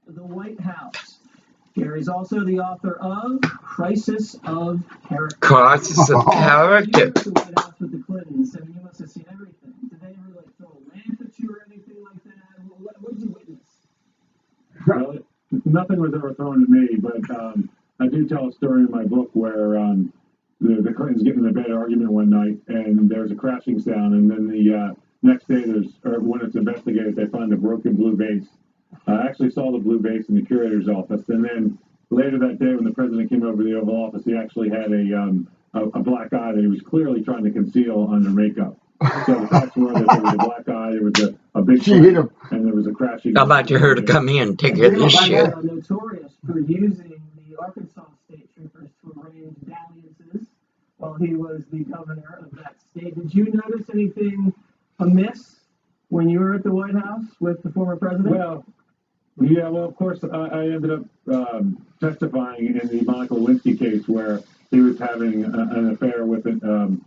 The White House. Gary's also the author of Crisis of Character. Crisis of You were Character. at the White House with the Clintons, and you must have seen everything. Did they ever like throw a lamp at you or anything like that? What did you witness? Well, nothing was ever thrown at me, but I do tell a story in my book where the Clintons get in a bad argument one night, and there's a crashing sound, and then the next day, when it's investigated, they find a broken blue vase. I actually saw the blue vase in the curator's office, and then later that day, when the president came over to the Oval Office, he actually had a black eye that he was clearly trying to conceal under makeup. So the facts were that there was a black eye, there was a big fight, and there was a crashing. I'd like to her to come in and take care of this shit. Notorious for using the Arkansas state troopers to arrange dalliances while he was the governor of that state. Did you notice anything amiss when you were at the White House with the former president? Well, of course, I ended up testifying in the Monica Lewinsky case where he was having an affair with the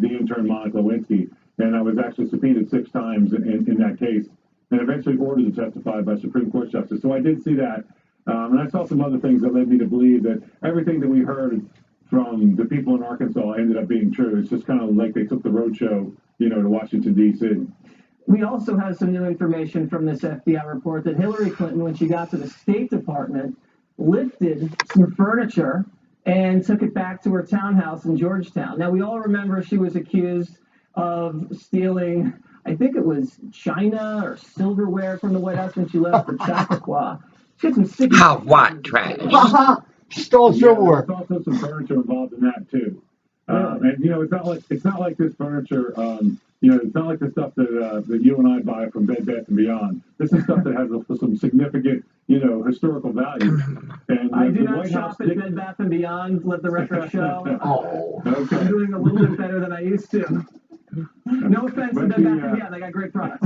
intern Monica Lewinsky, and I was actually subpoenaed 6 times in that case, and eventually ordered to testify by Supreme Court justice. So I did see that, and I saw some other things that led me to believe that everything that we heard from the people in Arkansas ended up being true. It's just kind of like they took the roadshow, to Washington, D.C. We also have some new information from this FBI report that Hillary Clinton, when she got to the State Department, lifted some furniture and took it back to her townhouse in Georgetown. Now, we all remember she was accused of stealing, I think it was china or silverware from the White House when she left for Chappaqua. She had some sticky How white trash. She stole silverware. There's also some furniture involved in that too. And it's not like this furniture. It's not like the stuff that you and I buy from Bed Bath & Beyond. This is stuff that has some significant, historical value. And I do the not White shop House at Bed Bath & Beyond. Let the record show. Okay. I'm doing a little bit better than I used to. No offense to Bed Bath & Beyond. They got great products.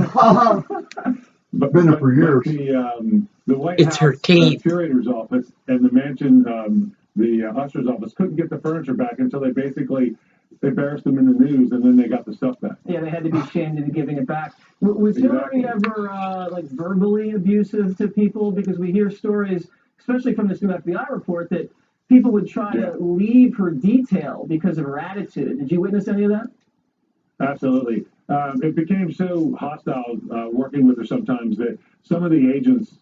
Been there for years. The White It's House, her teeth. the curator's office, and the mansion, the usher's office couldn't get the furniture back until they basically embarrassed them in the news, and then they got the stuff back. Yeah, they had to be shamed into giving it back. Was Hillary ever verbally abusive to people? Because we hear stories, especially from this new FBI report, that people would try to leave her detail because of her attitude. Did you witness any of that? Absolutely. It became so hostile working with her sometimes that some of the agents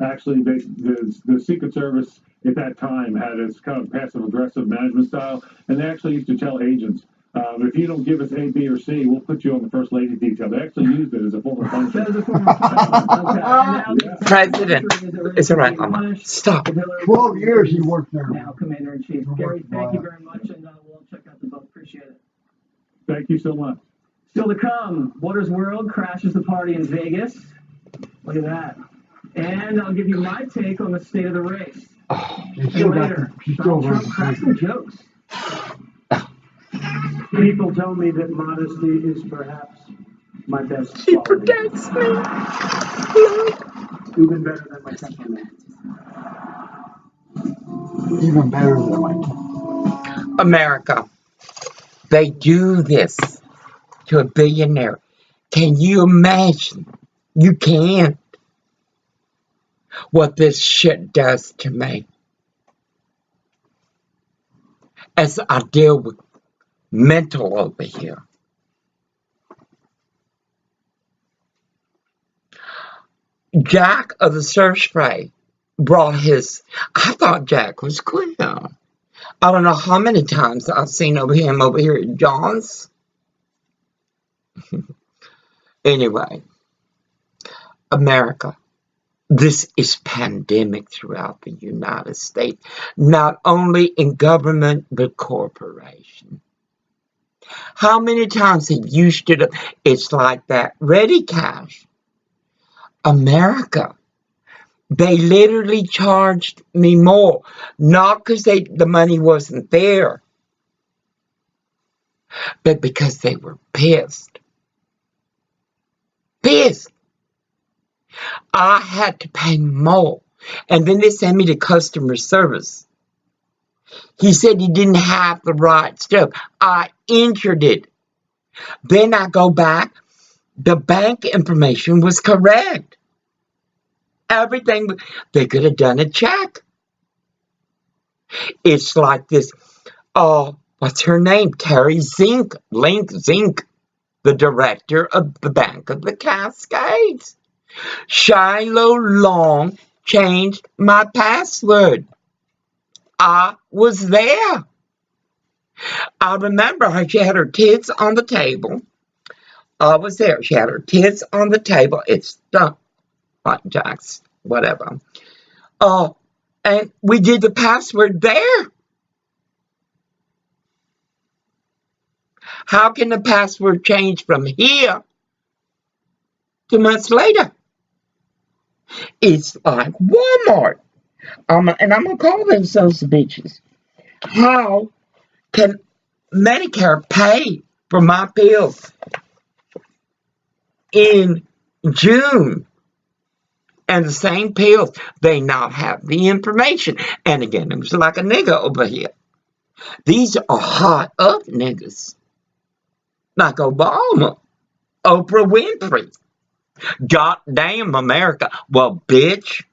actually, the Secret Service at that time had this kind of passive-aggressive management style, and they actually used to tell agents, if you don't give us A, B, or C, we'll put you on the First Lady detail. They actually used it as a form of punishment. That is a form of punishment. Okay. President, it's all right, Mama. Stop. 12 years he worked there. Now, Commander-in-Chief. Gary, thank you very much, and we'll check out the book. Appreciate it. Thank you so much. Still to come, Waters World crashes the party in Vegas. Look at that. And I'll give you my take on the state of the race. She still Later, Donald Trump cracks some jokes. People tell me that modesty is perhaps my best She quality. protects me. Even better than my temperament. Even better than my America, they do this to a billionaire. Can you imagine? You can't. What this shit does to me. As I deal with mental over here. Jack of the Surf Spray brought his, I thought Jack was queer. I don't know how many times I've seen him over here at John's. Anyway, America, this is pandemic throughout the United States, not only in government, but corporation. How many times have you stood up? It's like that. Ready, Cash. America, they literally charged me more, not because the money wasn't there, but because they were pissed. Pissed. I had to pay more. And then they sent me to customer service. He said he didn't have the right stuff. I entered it. Then I go back. The bank information was correct. everything. They could have done a check. It's like this. Oh, what's her name? Terry Zink, the director of the Bank of the Cascades. Shiloh Long changed my password. I was there. I remember how she had her kids on the table. I was there. She had her kids on the table. It's done. Hot jacks, whatever. And we did the password there. How can the password change from here to months later? It's like Walmart. And I'm going to call them sons of bitches. How can Medicare pay for my pills in June? And the same pills, they not have the information. And again, it was like a nigga over here. These are hot up niggas. Like Obama, Oprah Winfrey. Goddamn America. Well, bitch.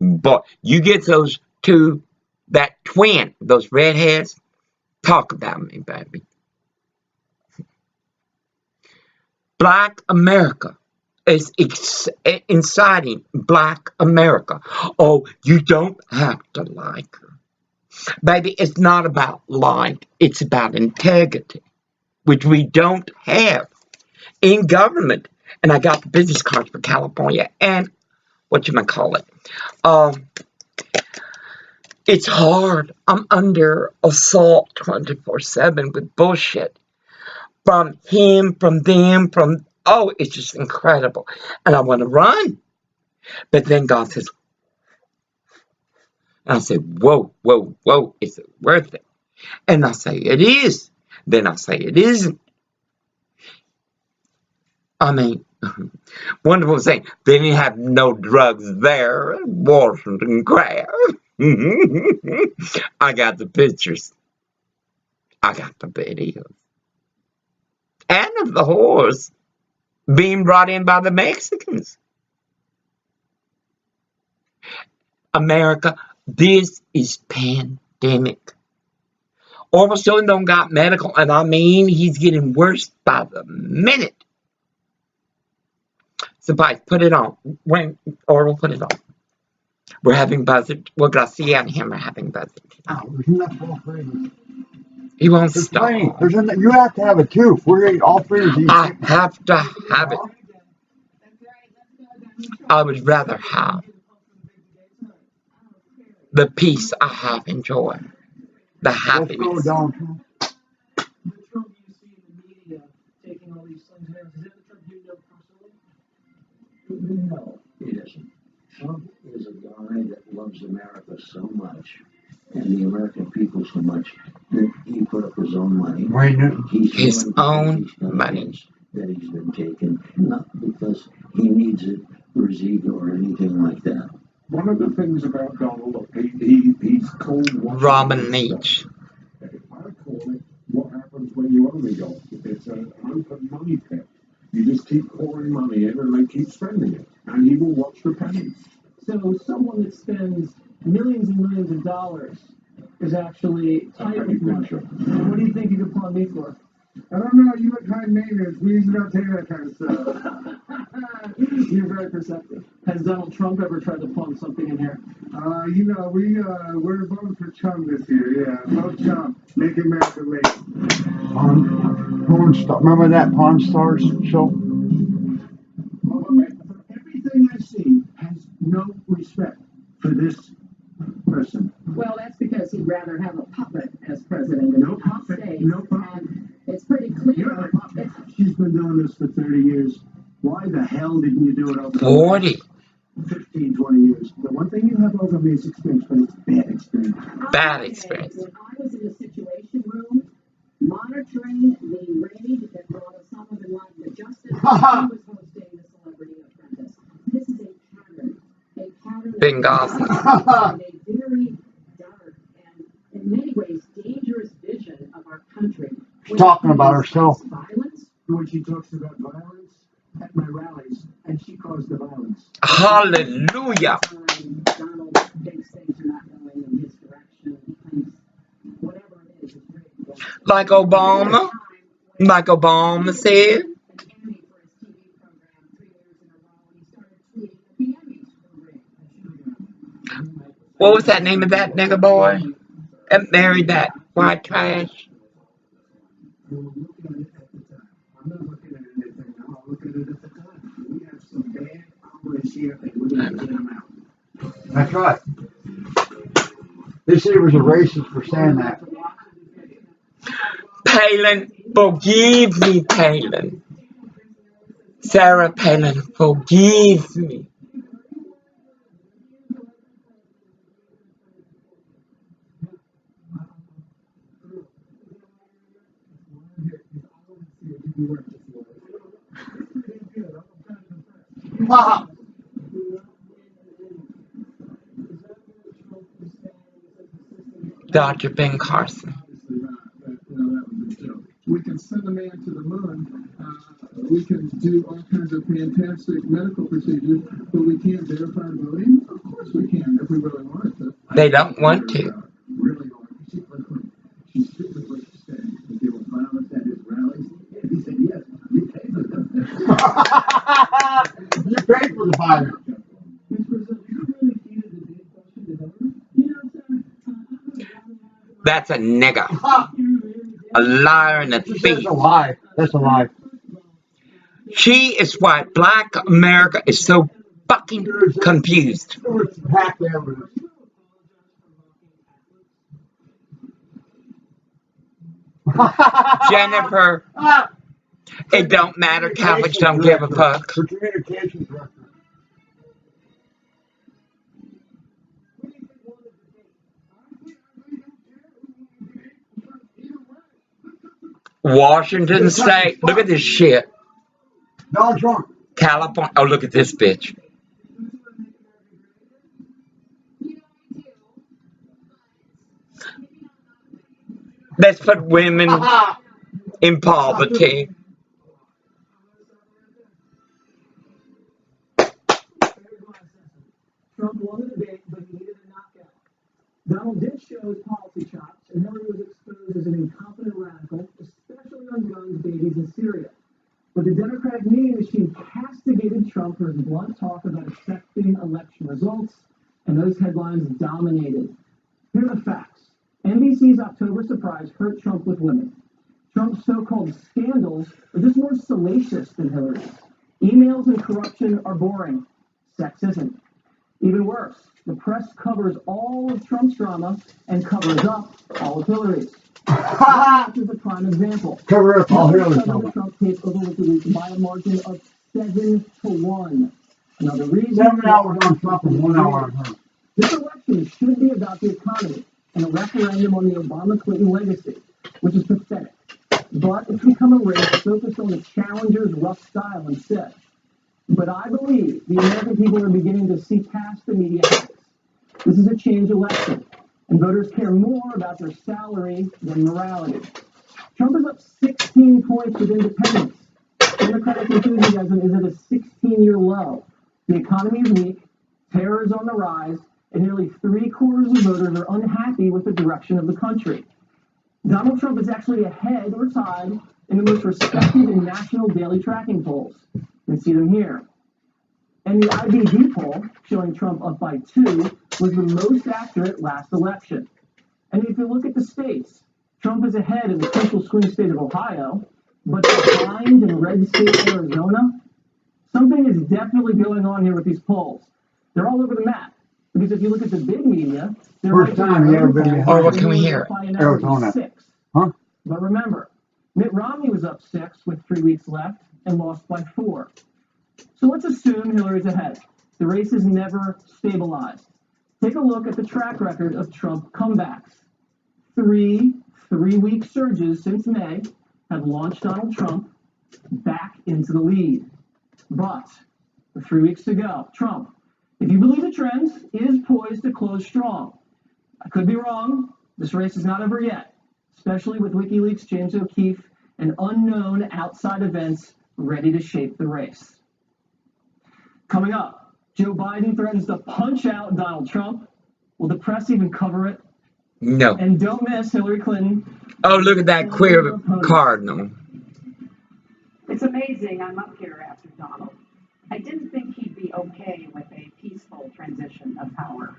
But you get those two, that twin, those redheads, talk about me, baby. Black America is inciting Black America. Oh, you don't have to like her. Baby, it's not about like, it's about integrity, which we don't have in government. And I got the business cards for California and whatchamacallit. It's hard. I'm under assault 24/7 with bullshit. From him, from them, it's just incredible. And I want to run. But then God says, and I say, whoa, is it worth it? And I say, it is. Then I say, it isn't. I mean, wonderful thing. They didn't have no drugs there. Washington crack. I got the pictures. I got the videos. And of the whores being brought in by the Mexicans. America, this is pandemic. Orville Stone don't got medical, and I mean he's getting worse by the minute. Somebody put it on. When Orville put it on. We're having buzzard. Well, Garcia and him are having buzzard. He won't stop. You have to have it too. We're all three of these. I have to have it. I would rather have the peace I have enjoyed. The happiness. Let's go down. The Trump you see in the media taking all these things there, is that the Trump you know personally? No, he isn't. Trump is a guy that loves America so much and the American people so much that he put up his own money. His own money. That he's been taken, not because he needs it for his ego or anything like that. One of the things about Donald, look, he's called Robin Leach. I call it what happens when you only go. It's an open money pit. You just keep pouring money in and they keep spending it. And he will watch the pennies. So someone that spends millions and millions of dollars is actually tight with money. What do you think you could pawn me for? I don't know, you look kind of neighbors. We usually don't take that kind of stuff. You're very perceptive. Has Donald Trump ever tried to pawn something in here? We're voting for Trump this year, yeah. Vote Trump. Make America great. Pawn Star. Remember that Pawn Stars show? Everything I see has no respect for this person. Well, that's because he'd rather have a puppet as president. No puppet. No puppet. It's pretty clear. You're a puppet. She's been doing this for 30 years. Why the hell didn't you do it over 40. 15, 20 years? The one thing you have over me is experience, but it's bad experience. Bad experience. When I was in the Situation Room, monitoring the raid that brought Osama bin Laden to justice, he was hosting the Celebrity Apprentice. This is a pattern Benghazi. of a very dark and, in many ways, dangerous vision of our country. She's talking about herself. Violence, when she talks about violence at my rallies, and she caused the violence. Hallelujah. Donald thinks things are not going in his direction. He thinks whatever it is rigged. Like Obama said. An Emmy for his TV program 3 years in a row, and he started tweeting that the Emmys were rigged. What was that name of that nigga boy that married that white trash? We'll look at it at the time. I'm not looking at anything now. I'll look at it at the time. We have some bad operas here, and we're going to get them out. That's right. They said it was a racist for saying that. Palin, forgive me, Palin. Sarah Palin, forgive me. Ah, Dr. Ben Carson. We can send a man to the moon. We can do all kinds of fantastic medical procedures, but we can't verify voting. Of course we can, if we really wanted to. They don't want to. Really hard. She's stupid what she's saying. There was violence at his rallies. And he said, yes, you paid for them. you paid for the violence. That's a nigger. A liar and a That's thief. a lie. That's a lie. She is why Black America is so fucking confused. It was packed evidence. Jennifer, it don't matter. Catholics don't give a fuck. The communications director. Washington State. Look at this shit. Donald Trump. California. Oh, look at this bitch. Let's put women in poverty. Trump won the debate, but he needed a knockout. Donald did show his policy chops, and Hillary was exposed as an incompetent radical, especially on guns, babies, and Syria. But the Democratic media machine castigated Trump for his blunt talk about accepting election results, and those headlines dominated. Here are the facts. NBC's October surprise hurt Trump with women. Trump's so-called scandals are just more salacious than Hillary's. Emails and corruption are boring. Sex isn't. Even worse, the press covers all of Trump's drama and covers up all of Hillary's. This is a prime example. Cover up all Hillary's. Trump takes over WikiLeaks by a margin of 7-1. Another reason. 7 hours on Trump and 1 hour on her. This election should be about the economy and a referendum on the Obama-Clinton legacy, which is pathetic. But it's become a race focused on the challenger's rough style instead. But I believe the American people are beginning to see past the media habits. This is a change election, and voters care more about their salary than morality. Trump is up 16 points with independents. Democratic enthusiasm is at a 16-year low. The economy is weak, terror is on the rise, and nearly 3/4 of voters are unhappy with the direction of the country. Donald Trump is actually ahead or tied in the most respected and national daily tracking polls. You can see them here. And the IBD poll, showing Trump up by 2, was the most accurate last election. And if you look at the states, Trump is ahead in the crucial swing state of Ohio, but behind in red state Arizona. Something is definitely going on here with these polls. They're all over the map. Because if you look at the big media, they're First time you ever been behind. Oh, what can we hear? Arizona. 6. Huh? But remember, Mitt Romney was up 6 with 3 weeks left and lost by 4. So let's assume Hillary's ahead. The race is never stabilized. Take a look at the track record of Trump comebacks. 3 3-week surges since May have launched Donald Trump back into the lead. But 3 weeks ago, Trump, if you believe the trends, is poised to close strong. I could be wrong. This race is not over yet, especially with WikiLeaks' James O'Keefe and unknown outside events ready to shape the race. Coming up, Joe Biden threatens to punch out Donald Trump. Will the press even cover it? No. And don't miss Hillary Clinton. Oh, look at that queer cardinal. It's amazing I'm up here after Donald. I didn't think he'd be okay with a peaceful transition of power.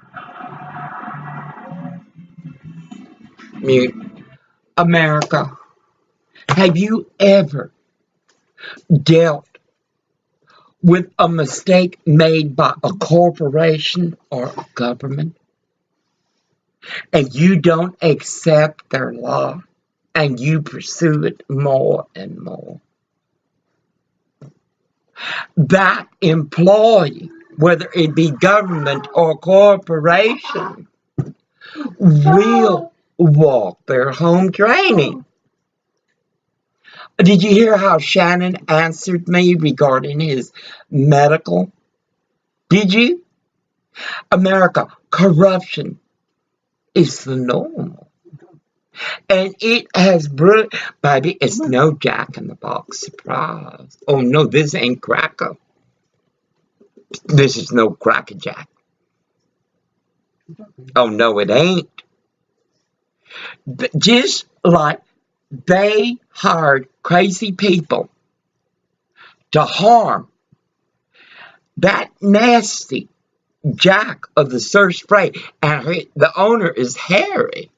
Mute. America, have you ever dealt with a mistake made by a corporation or a government, and you don't accept their law, and you pursue it more and more? That employee, whether it be government or corporation, will walk their home training. Did you hear how Shannon answered me regarding his medical? Did you? America, corruption is the normal. And it has brought, baby, it's no Jack in the Box surprise. Oh no, this ain't cracker. This is no Cracker Jack. Oh no, it ain't. But just like they hired crazy people to harm that nasty Jack of the Surf Spray, and the owner is Harry.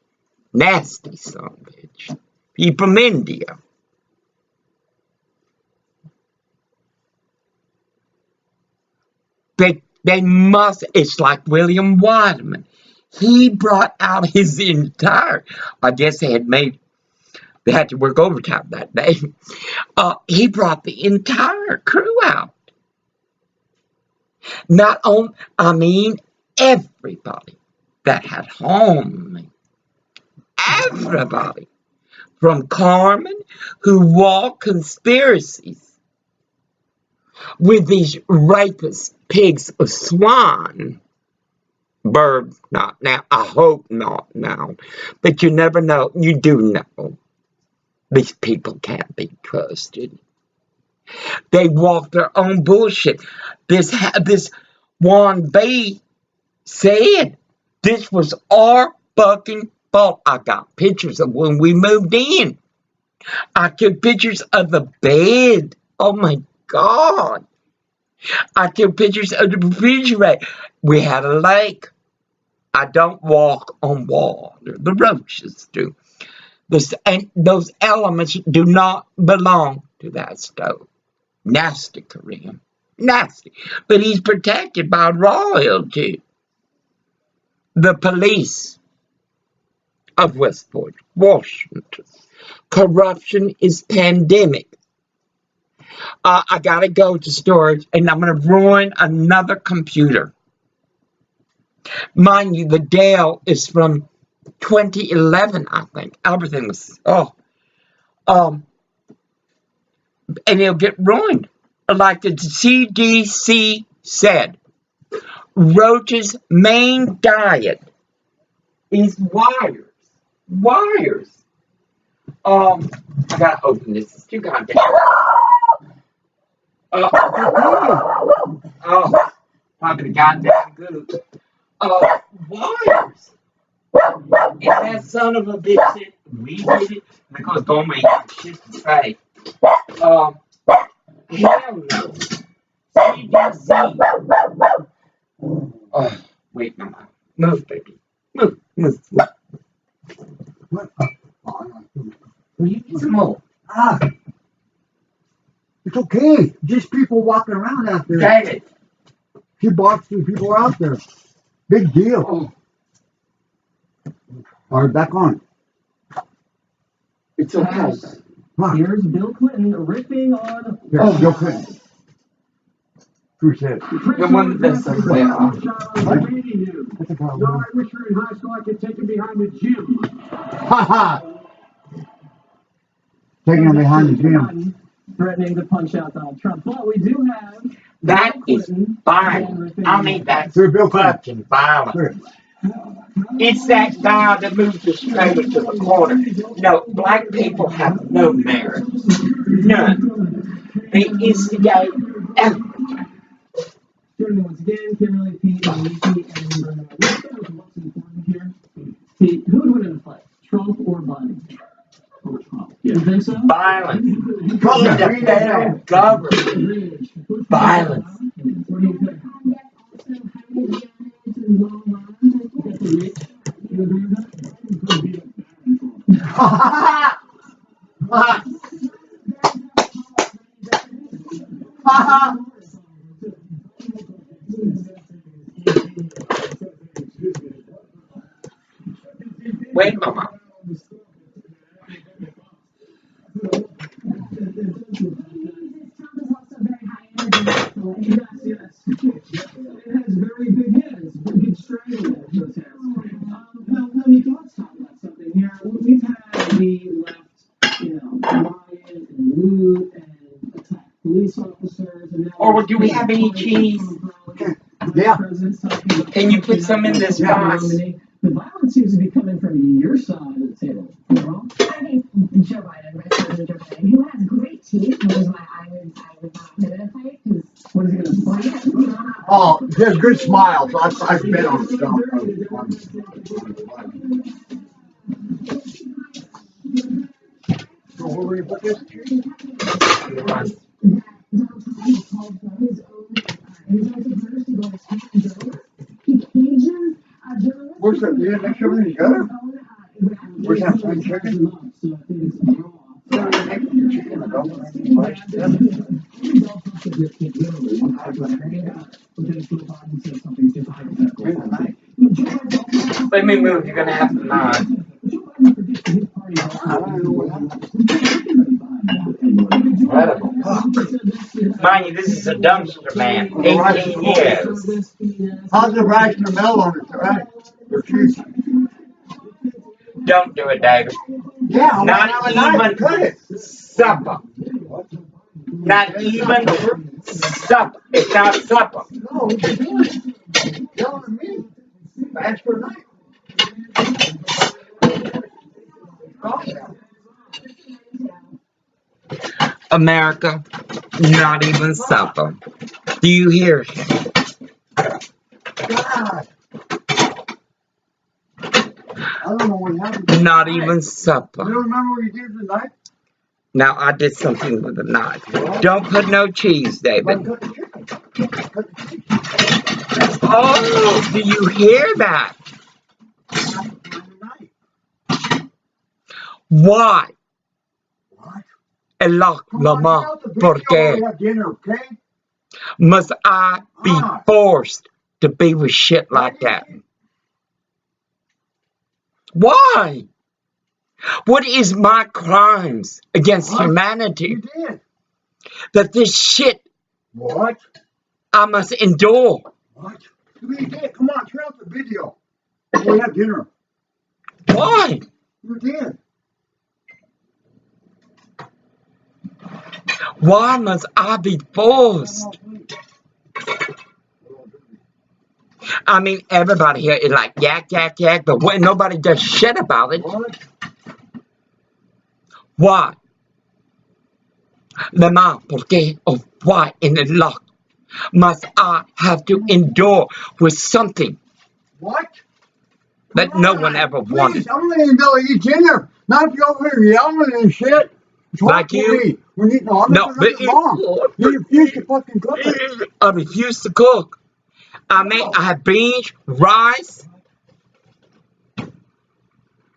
Nasty son of a bitch. He from India. They must, it's like William Wadman. He brought out his entire, I guess they had to work overtime that day. He brought the entire crew out. Not on, I mean, everybody that had harmed me. Everybody. From Carmen, who walked conspiracies with these rapist pigs of swine. Bird, not now. I hope not now. But you never know. You do know. These people can't be trusted. They walk their own bullshit. This Juan B said this was our fucking fault. I got pictures of when we moved in. I took pictures of the bed. Oh my God. I took pictures of the refrigerator. We had a lake. I don't walk on water. The roaches do. And those elements do not belong to that stove. Nasty Korean. Nasty. But he's protected by royalty. The police of Westport, Washington. Corruption is pandemic. I gotta go to storage, and I'm gonna ruin another computer. Mind you, the Dell is from 2011, I think. Everything was, and it'll get ruined. Like the CDC said, roaches' main diet is wires. Wires. I gotta open this. It's too goddamn. Probably goddamn good. Wires. And that son of a bitch said, we did it because don't make shit to say. Hell no. CDC. Wait, no. Move, baby. Move. What? Will you get some more? It's okay. Just people walking around out there. David. She bought some people out there. Big deal. All right, back on. It's okay. Here's Bill Clinton ripping on. Bill Clinton. Who said? The one that's up there. That's a No, I wish you were in high school. I could take him behind the gym. Taking him behind the gym. Threatening to punch out Donald Trump. But we do have that is violent. I mean, that's Bill Clinton. fucking violent. It's that guy that moved the trailer to the corner. No, black people have no merit. None. They instigate everything. Joining me once again, Kimberly, Pete, and Nikki, and Bernard. Let's start with what's important here. Pete, who would win in a fight, Trump or Biden? Or Trump. You think so? Violence. Independent government. Violence. What do you think? You agree with that? Wait, Mama. Yes, yes. It has very big heads, big strangling at those heads. Now, Nikki, let's talk about something here. We've had the left, riot and loot and attack police officers. And now Or do we have any cheese? Yeah. Can you put some in this box? The violence seems to be coming from your side of the table. You know? I think Joe Biden, Vice President Joe Biden, who has great teeth, which is why I would not put in a fight, because What is he going to say? Oh, he has good smiles. I've been on stuff. So where were you put this? Where's that? You didn't mix everything together? Where's that plain chicken? Let me move. You're going to have to nod. Incredible. Mind you, this is a dumpster man. 18 years. How's the rice and the mel on it, right? They're cheap. Don't do it, David. Yeah, Not even cut it. supper. Not even supper. It's not supper. No, it's good. Yelling at me. That's for night. America, not even supper. Do you hear him? God. I don't know what happened. Not even supper. You don't remember what you did tonight? Now, I did something with a knife. Don't put no cheese, David. Cut the chicken. Cut the chicken. Oh, do you hear that? Why? What? Allah, Lama, porque Dinner, okay? must I be forced to be with shit like that? Why? What is my crimes against humanity? You did. That this shit What? I must endure? What? You did. Come on, turn out the video. We have dinner. Why? You did. Why must I be forced? I mean, everybody here is like yak, yak, yak, but when nobody does shit about it. What? Why? Lama, porque, or why in the luck must I have to endure with something What? that no one ever wanted? I'm going to go eat dinner. Not if you're over here yelling and shit. Talk Like to you? me. We need no, No, but you refuse to fucking cook it. I refuse to cook. I have beans, rice,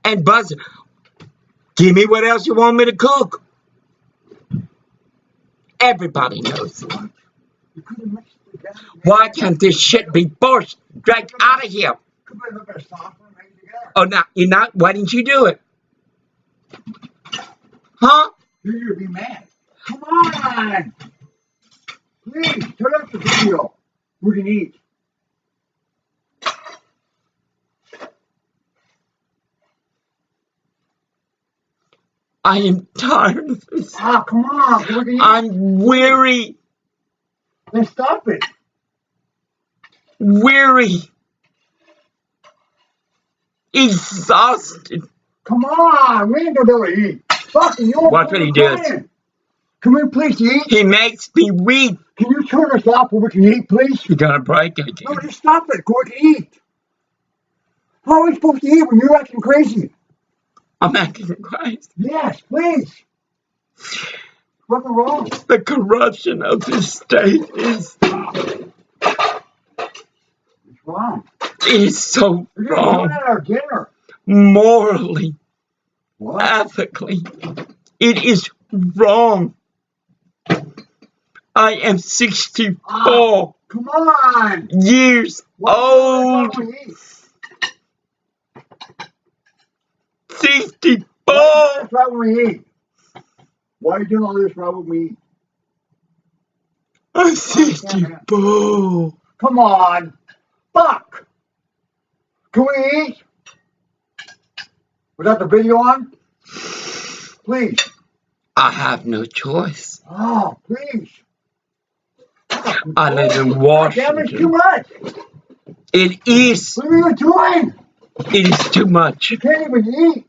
and butter. Give me what else you want me to cook. Everybody knows. Why can't this shit be forced? Dragged out of here. Oh, now, you're not? Why didn't you do it? Huh? You're be mad. Come on. Please, turn up the video. We can eat. I am tired of this. Ah, come on. We can eat. I'm weary. Then stop it. Weary. exhausted. Come on, we ain't gonna be able to eat. Fucking you. Watch what he does. Can we please eat? He makes me weak. Can you turn us off where we can eat, please? You're gonna break it again. No, just stop it. Go and eat. How are we supposed to eat when you're acting crazy? I'm acting crazy. Yes, please. What's wrong? The corruption of this state is What's wrong? it is so You're gonna wrong. run out our dinner. Morally, What? ethically, it is wrong. I am 64 Come on. years old. Why do we eat? 64. That's right when we eat. Why are you doing all this right when we eat? I'm 64. Come on. Fuck. Can we eat? Was that the video on? Please. I have no choice. Oh, please. I live in Damn, it's too Washington. much. It is. What are you doing? It is too much. You can't even eat.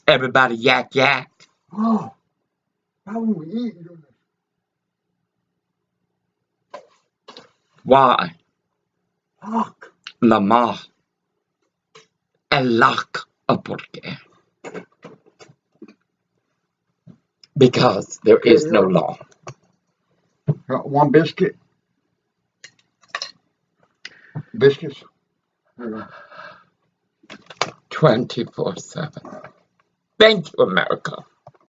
Everybody yak yak. Oh, how will we eat? Why? Fuck. Mamá. El lac of por qué. Because there is no law. Got one biscuit. Biscuits. 24/7. Thank you, America.